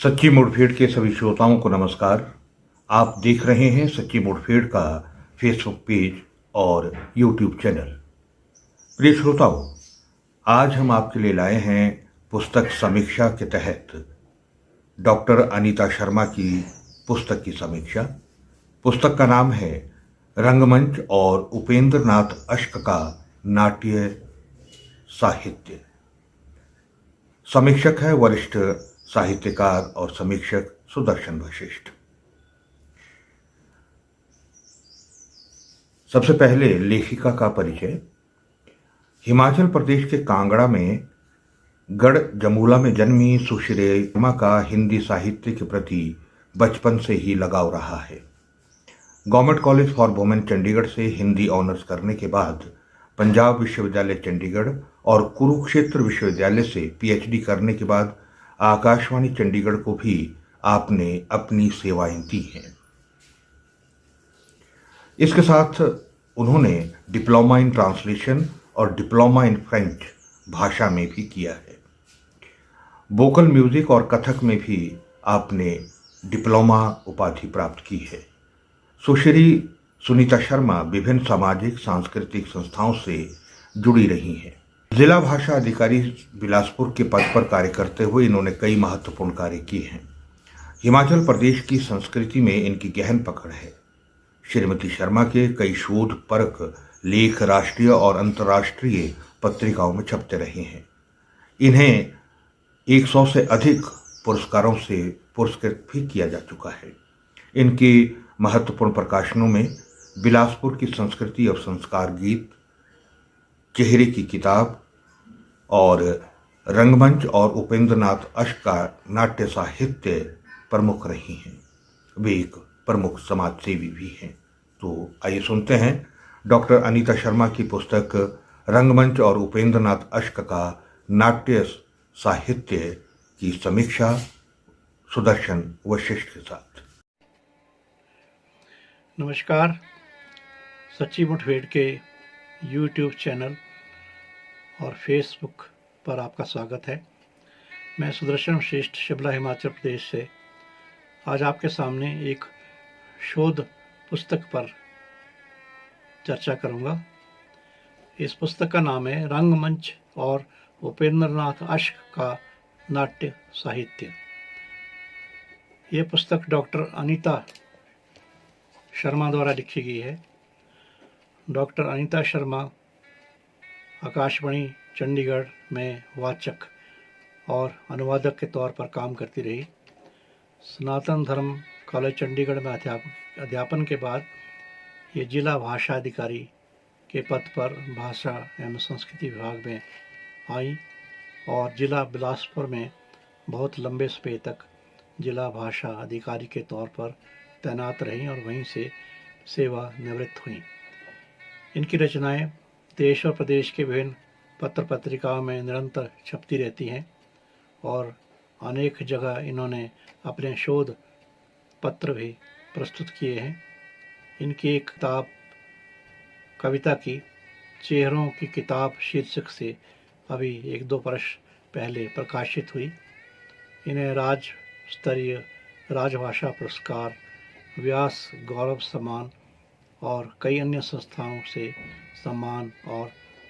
सच्ची मुठभेड़ के सभी श्रोताओं को नमस्कार। आप देख रहे हैं सच्ची मुठभेड़ का फेसबुक पेज और यूट्यूब चैनल। प्रिय श्रोताओं, आज हम आपके लिए लाए हैं पुस्तक समीक्षा के तहत डॉक्टर अनीता शर्मा की पुस्तक की समीक्षा। पुस्तक का नाम है रंगमंच और उपेंद्र नाथ अश्क का नाट्य साहित्य। समीक्षक है वरिष्ठ साहित्यकार और समीक्षक सुदर्शन वशिष्ठ। सबसे पहले लेखिका का परिचय। हिमाचल प्रदेश के कांगड़ा में गढ़ जमूला में जन्मी सुश्री शर्मा का हिंदी साहित्य के प्रति बचपन से ही लगाव रहा है। Government college for women Chandigarh से हिंदी ऑनर्स करने के बाद पंजाब विश्वविद्यालय चंडीगढ़ और कुरुक्षेत्र विश्वविद्यालय से पीएचडी करने के बाद आकाशवाणी चंडीगढ़ को भी आपने अपनी सेवाएं दी हैं। इसके साथ उन्होंने डिप्लोमा इन ट्रांसलेशन और डिप्लोमा इन फ्रेंच भाषा में भी किया है। वोकल म्यूजिक और कथक में भी आपने डिप्लोमा उपाधि प्राप्त की है। सुश्री सुनीता शर्मा विभिन्न सामाजिक सांस्कृतिक संस्थाओं से जुड़ी रही हैं। जिला भाषा अधिकारी बिलासपुर के पद पर कार्य करते हुए इन्होंने कई महत्वपूर्ण कार्य किए हैं। हिमाचल प्रदेश की संस्कृति में इनकी गहन पकड़ है। श्रीमती शर्मा के कई शोध परक लेख राष्ट्रीय और अंतर्राष्ट्रीय पत्रिकाओं में छपते रहे हैं। इन्हें 100 से अधिक पुरस्कारों से पुरस्कृत भी किया जा चुका है। इनके महत्वपूर्ण प्रकाशनों में बिलासपुर की संस्कृति और संस्कार गीत, चेहरे की किताब और रंगमंच और उपेंद्र नाथ अश्क का नाट्य साहित्य प्रमुख रही हैं। वे एक प्रमुख समाज सेवी भी हैं। तो आइए सुनते हैं डॉक्टर अनीता शर्मा की पुस्तक रंगमंच और उपेंद्र नाथ अश्क का नाट्य साहित्य की समीक्षा सुदर्शन वशिष्ठ के साथ। नमस्कार। सच्ची मुठभेड़ के यूट्यूब चैनल और फेसबुक पर आपका स्वागत है। मैं सुदर्शन वशिष्ठ शिमला हिमाचल प्रदेश से आज आपके सामने एक शोध पुस्तक पर चर्चा करूंगा। इस पुस्तक का नाम है रंगमंच और उपेंद्र नाथ अश्क का नाट्य साहित्य। ये पुस्तक डॉक्टर अनीता शर्मा द्वारा लिखी गई है। डॉक्टर अनीता शर्मा आकाशवाणी चंडीगढ़ में वाचक और अनुवादक के तौर पर काम करती रही। सनातन धर्म कॉलेज चंडीगढ़ में अध्यापन के बाद ये जिला भाषा अधिकारी के पद पर भाषा एवं संस्कृति विभाग में आई और जिला बिलासपुर में बहुत लंबे समय तक जिला भाषा अधिकारी के तौर पर तैनात रहीं और वहीं से सेवा निवृत्त हुई। इनकी रचनाएं देश और प्रदेश के विभिन्न पत्र पत्रिकाओं में निरंतर छपती रहती हैं और अनेक जगह इन्होंने अपने शोध पत्र भी प्रस्तुत किए हैं। इनकी एक किताब कविता की चेहरों की किताब शीर्षक से अभी 1-2 वर्ष पहले प्रकाशित हुई। इन्हें राज्य स्तरीय राजभाषा पुरस्कार, व्यास गौरव सम्मान और कई अन्य संस्थाओं से सम्मान और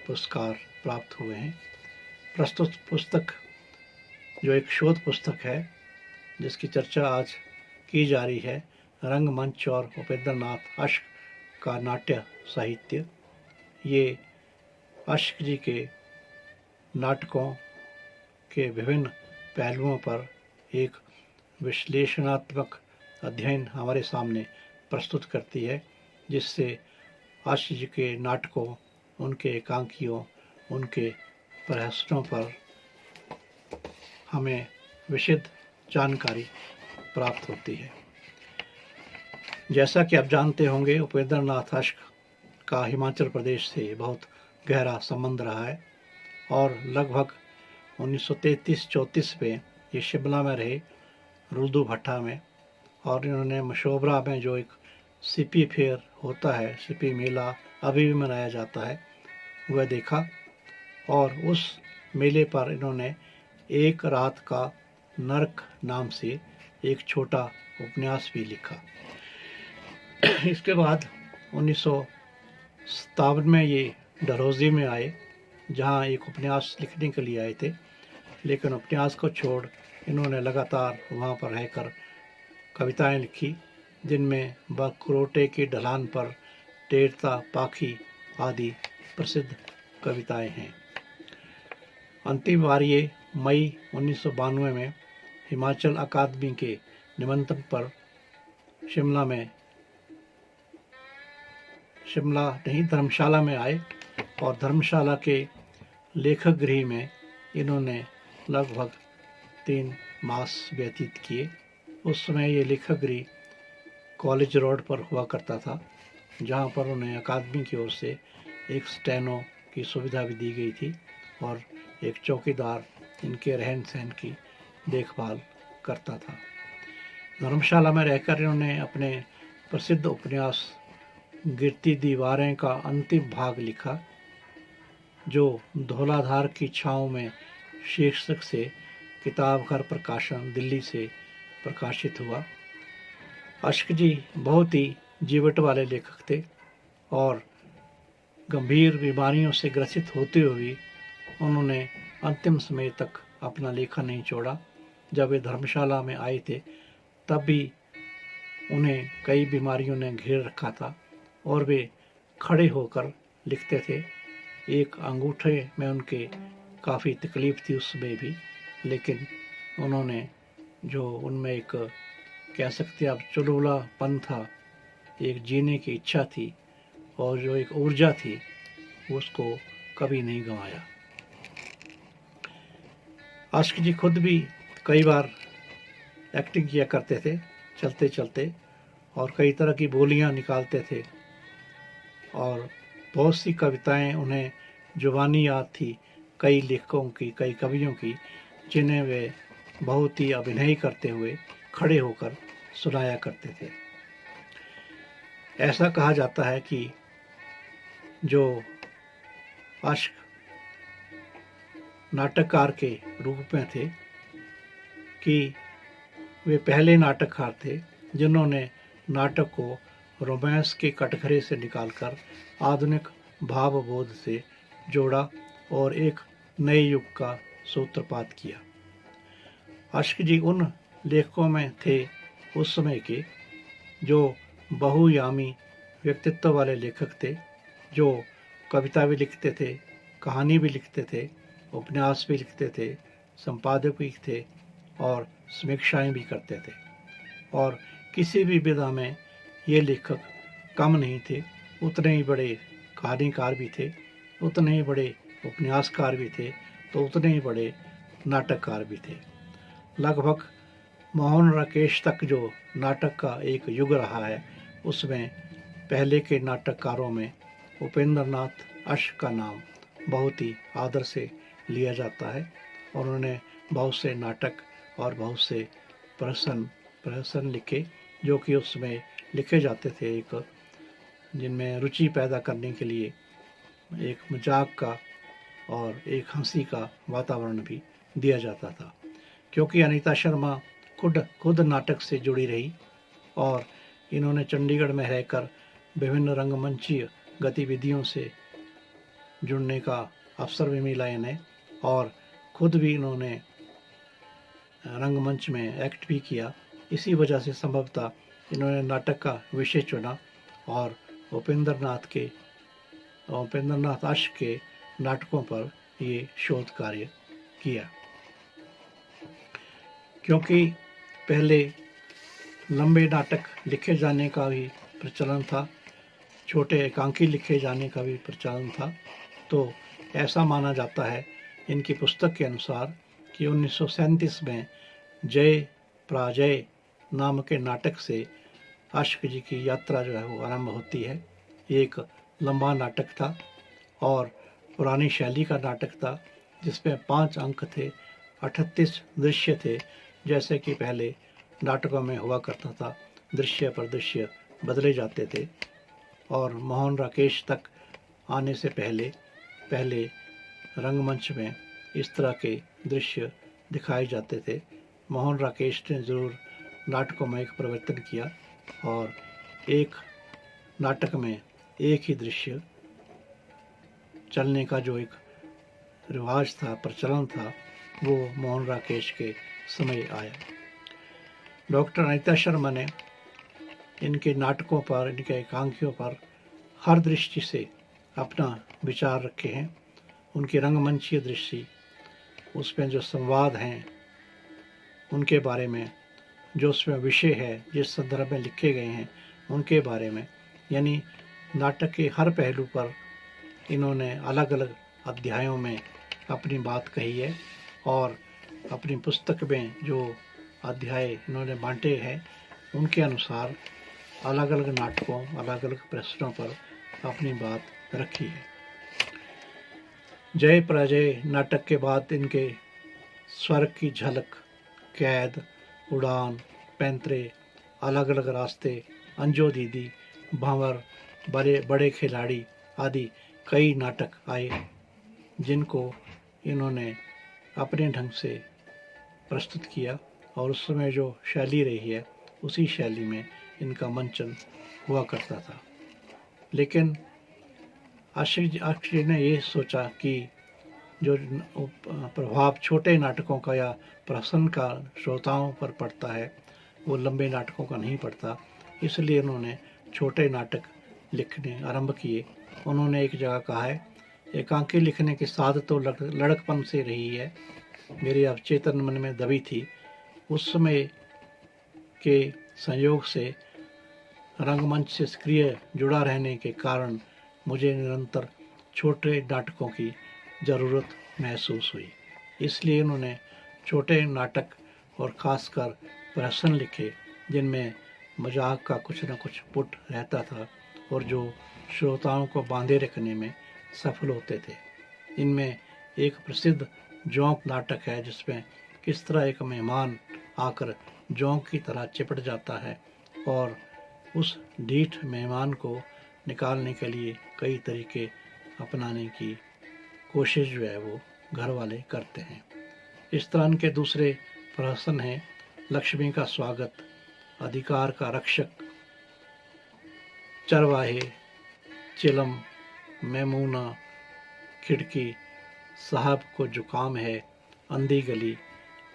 पुरस्कार प्राप्त हुए हैं। प्रस्तुत पुस्तक जो एक शोध पुस्तक है जिसकी चर्चा आज की जा रही है, रंगमंच और उपेंद्र नाथ अश्क का नाट्य साहित्य। ये अश्क जी के नाटकों के विभिन्न पहलुओं पर एक विश्लेषणात्मक अध्ययन हमारे सामने प्रस्तुत करती है, जिससे अश्क जी के नाटकों, उनके एकांकियों, उनके प्रहसनों पर हमें विशद जानकारी प्राप्त होती है। जैसा कि आप जानते होंगे, उपेंद्र नाथ अश्क का हिमाचल प्रदेश से बहुत गहरा संबंध रहा है और लगभग 1933-34 में ये शिमला में रहे, रुल्दू भट्टा में, और इन्होंने मशोबरा में जो एक सीपी फेयर होता है, सीपी मेला अभी भी मनाया जाता है, वह देखा और उस मेले पर इन्होंने एक रात का नरक नाम से एक छोटा उपन्यास भी लिखा। इसके बाद 1957 में ये डलहौजी में आए, जहाँ एक उपन्यास लिखने के लिए आए थे, लेकिन उपन्यास को छोड़ इन्होंने लगातार वहाँ पर रहकर कविताएं लिखी, जिनमें बकरोटे की ढलान पर, टेरता पाखी आदि प्रसिद्ध कविताएं हैं। अंतिम बार ये मई 1992 में हिमाचल अकादमी के निमंत्रण पर धर्मशाला में आए और धर्मशाला के लेखक गृह में इन्होंने लगभग 3 मास व्यतीत किए। उस समय ये लेखक गृह कॉलेज रोड पर हुआ करता था, जहाँ पर उन्हें अकादमी की ओर से एक स्टेनो की सुविधा भी दी गई थी और एक चौकीदार इनके रहन सहन की देखभाल करता था। धर्मशाला में रहकर इन्होंने अपने प्रसिद्ध उपन्यास गिरती दीवारें का अंतिम भाग लिखा, जो धौलाधार की छाँव में शीर्षक से किताब घर प्रकाशन दिल्ली से प्रकाशित हुआ। अश्क जी बहुत ही जीवट वाले लेखक थे और गंभीर बीमारियों से ग्रसित होते हुए उन्होंने अंतिम समय तक अपना लेखन नहीं छोड़ा। जब वे धर्मशाला में आए थे तब भी उन्हें कई बीमारियों ने घेर रखा था और वे खड़े होकर लिखते थे। एक अंगूठे में उनके काफ़ी तकलीफ़ थी उस समय भी, लेकिन उन्होंने जो उनमें एक कह सकते आप चुलबुलापन था, एक जीने की इच्छा थी और जो एक ऊर्जा थी, उसको कभी नहीं गंवाया। आशिक जी खुद भी कई बार एक्टिंग किया करते थे चलते चलते, और कई तरह की बोलियां निकालते थे और बहुत सी कविताएं उन्हें जुबानी याद थी कई लेखकों की, कई कवियों की, जिन्हें वे बहुत ही अभिनय करते हुए खड़े होकर सुनाया करते थे। ऐसा कहा जाता है कि जो आशिक नाटककार के रूप में थे कि वे पहले नाटककार थे जिन्होंने नाटक को रोमांस के कटघरे से निकालकर आधुनिक भावबोध से जोड़ा और एक नए युग का सूत्रपात किया। आशिक जी उन लेखकों में थे उस समय के जो बहुयामी व्यक्तित्व वाले लेखक थे, जो कविता भी लिखते थे, कहानी भी लिखते थे, उपन्यास भी लिखते थे, संपादक भी थे और समीक्षाएं भी करते थे। और किसी भी विधा में ये लेखक कम नहीं थे, उतने ही बड़े कहानीकार भी थे, उतने ही बड़े उपन्यासकार भी थे, तो उतने ही बड़े नाटककार भी थे। लगभग मोहन राकेश तक जो नाटक का एक युग रहा है, उसमें पहले के नाटककारों में उपेंद्र नाथ अश्क का नाम बहुत ही आदर से लिया जाता है और उन्होंने बहुत से नाटक और बहुत से प्रहसन लिखे, जो कि उसमें लिखे जाते थे एक जिनमें रुचि पैदा करने के लिए एक मजाक का और एक हंसी का वातावरण भी दिया जाता था। क्योंकि अनीता शर्मा खुद नाटक से जुड़ी रही और इन्होंने चंडीगढ़ में रहकर विभिन्न रंगमंचीय गतिविधियों से जुड़ने का अवसर भी मिला इन्हें और खुद भी इन्होंने रंगमंच में एक्ट भी किया। इसी वजह से संभवतः इन्होंने नाटक का विषय चुना और उपेंद्र नाथ अश्क के नाटकों पर ये शोध कार्य किया। क्योंकि पहले लंबे नाटक लिखे जाने का भी प्रचलन था, छोटे एकांकी लिखे जाने का भी प्रचलन था, तो ऐसा माना जाता है इनकी पुस्तक के अनुसार कि 1937 में जय पराजय नाम के नाटक से आशिक जी की यात्रा जो है वो आरंभ होती है। एक लंबा नाटक था और पुरानी शैली का नाटक था, जिसमें 5 अंक थे, 38 दृश्य थे, जैसे कि पहले नाटकों में हुआ करता था, दृश्य पर दृश्य बदले जाते थे। और मोहन राकेश तक आने से पहले रंगमंच में इस तरह के दृश्य दिखाए जाते थे, मोहन राकेश ने ज़रूर नाटकों में एक परिवर्तन किया और एक नाटक में एक ही दृश्य चलने का जो एक रिवाज था, प्रचलन था, वो मोहन राकेश के समय आया। डॉक्टर अनीता शर्मा ने इनके नाटकों पर, इनके एकांकियों पर हर दृष्टि से अपना विचार रखे हैं। उनकी रंगमंचीय दृष्टि, उसमें जो संवाद हैं उनके बारे में, जो उसमें विषय है, जिस संदर्भ में लिखे गए हैं उनके बारे में, यानी नाटक के हर पहलू पर इन्होंने अलग अलग अध्यायों में अपनी बात कही है और अपनी पुस्तक में जो अध्याय इन्होंने बांटे हैं उनके अनुसार अलग अलग नाटकों, अलग अलग प्रश्नों पर अपनी बात रखी है। जय पराजय नाटक के बाद इनके स्वर्ग की झलक, कैद, उड़ान, पैंतरे, अलग अलग रास्ते, अंजो दीदी, भंवर, बड़े बड़े खिलाड़ी आदि कई नाटक आए जिनको इन्होंने अपने ढंग से प्रस्तुत किया और उस समय जो शैली रही है उसी शैली में इनका मंचन हुआ करता था। लेकिन आशिक जी ने ये सोचा कि जो प्रभाव छोटे नाटकों का या प्रहसन का श्रोताओं पर पड़ता है वो लंबे नाटकों का नहीं पड़ता, इसलिए उन्होंने छोटे नाटक लिखने आरंभ किए। उन्होंने एक जगह कहा है, एकांकी लिखने की साध तो लड़कपन से रही है, मेरी अवचेतन मन में दबी थी। उस समय के संयोग से रंगमंच से सक्रिय जुड़ा रहने के कारण मुझे निरंतर छोटे नाटकों की ज़रूरत महसूस हुई। इसलिए उन्होंने छोटे नाटक और ख़ासकर प्रहसन लिखे जिनमें मजाक का कुछ न कुछ पुट रहता था और जो श्रोताओं को बांधे रखने में सफल होते थे। इनमें एक प्रसिद्ध जोंक नाटक है जिसमें किस तरह एक मेहमान आकर जोंक की तरह चिपट जाता है और उस ढीठ मेहमान को निकालने के लिए कई तरीके अपनाने की कोशिश जो है वो घर वाले करते हैं। इस तरह के दूसरे प्रहसन हैं लक्ष्मी का स्वागत, अधिकार का रक्षक, चरवाहे, चिलम, मैमूना, खिड़की, साहब को जुकाम है, अंधी गली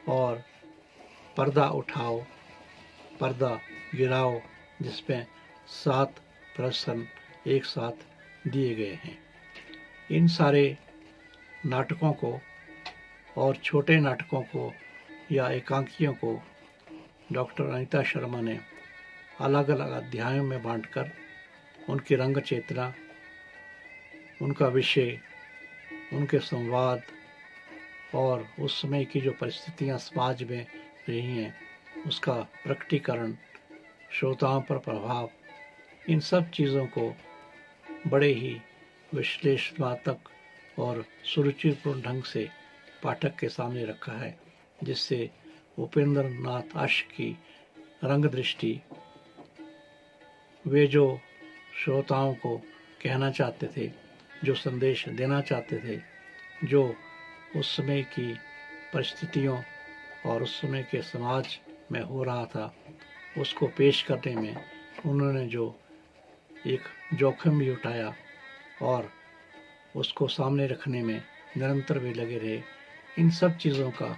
और पर्दा उठाओ, पर्दा गिराओ, जिसमें 7 प्रहसन एक साथ दिए गए हैं। इन सारे नाटकों को और छोटे नाटकों को या एकांकियों को डॉक्टर अनीता शर्मा ने अलग अलग अध्यायों में बांटकर उनकी रंग चेतना, उनका विषय, उनके संवाद और उस समय की जो परिस्थितियां समाज में रही हैं उसका प्रकटीकरण, श्रोताओं पर प्रभाव, इन सब चीज़ों को बड़े ही विश्लेषणात्मक और सुरुचिपूर्ण ढंग से पाठक के सामने रखा है, जिससे उपेंद्र नाथ आशिक की रंग दृष्टि, वे जो श्रोताओं को कहना चाहते थे, जो संदेश देना चाहते थे, जो उस समय की परिस्थितियों और उस समय के समाज में हो रहा था, उसको पेश करने में उन्होंने जो एक जोखिम भी उठाया और उसको सामने रखने में निरंतर वे लगे रहे, इन सब चीज़ों का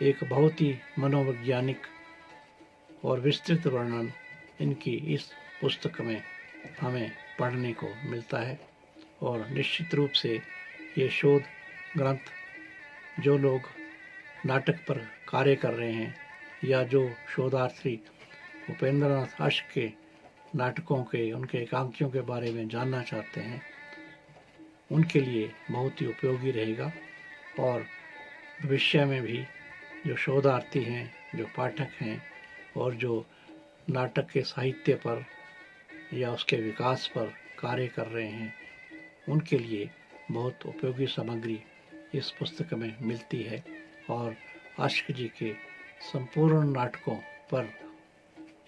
एक बहुत ही मनोवैज्ञानिक और विस्तृत वर्णन इनकी इस पुस्तक में हमें पढ़ने को मिलता है। और निश्चित रूप से ये शोध ग्रंथ जो लोग नाटक पर कार्य कर रहे हैं या जो शोधार्थी उपेंद्र नाथ आशिक के नाटकों के, उनके एकांकियों के बारे में जानना चाहते हैं, उनके लिए बहुत ही उपयोगी रहेगा। और भविष्य में भी जो शोधार्थी हैं, जो पाठक हैं और जो नाटक के साहित्य पर या उसके विकास पर कार्य कर रहे हैं, उनके लिए बहुत उपयोगी सामग्री इस पुस्तक में मिलती है। और आशिक जी के संपूर्ण नाटकों पर,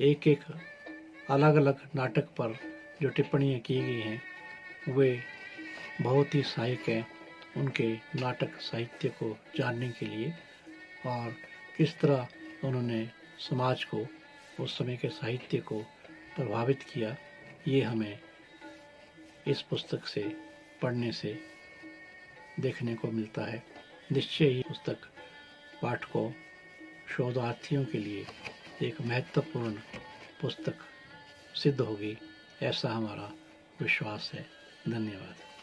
एक एक अलग अलग नाटक पर जो टिप्पणियाँ की गई हैं वे बहुत ही सहायक हैं उनके नाटक साहित्य को जानने के लिए। और किस तरह उन्होंने समाज को, उस समय के साहित्य को प्रभावित किया, ये हमें इस पुस्तक से पढ़ने से देखने को मिलता है। निश्चय ही पुस्तक पाठकों, शोधार्थियों के लिए एक महत्वपूर्ण पुस्तक सिद्ध होगी, ऐसा हमारा विश्वास है। धन्यवाद।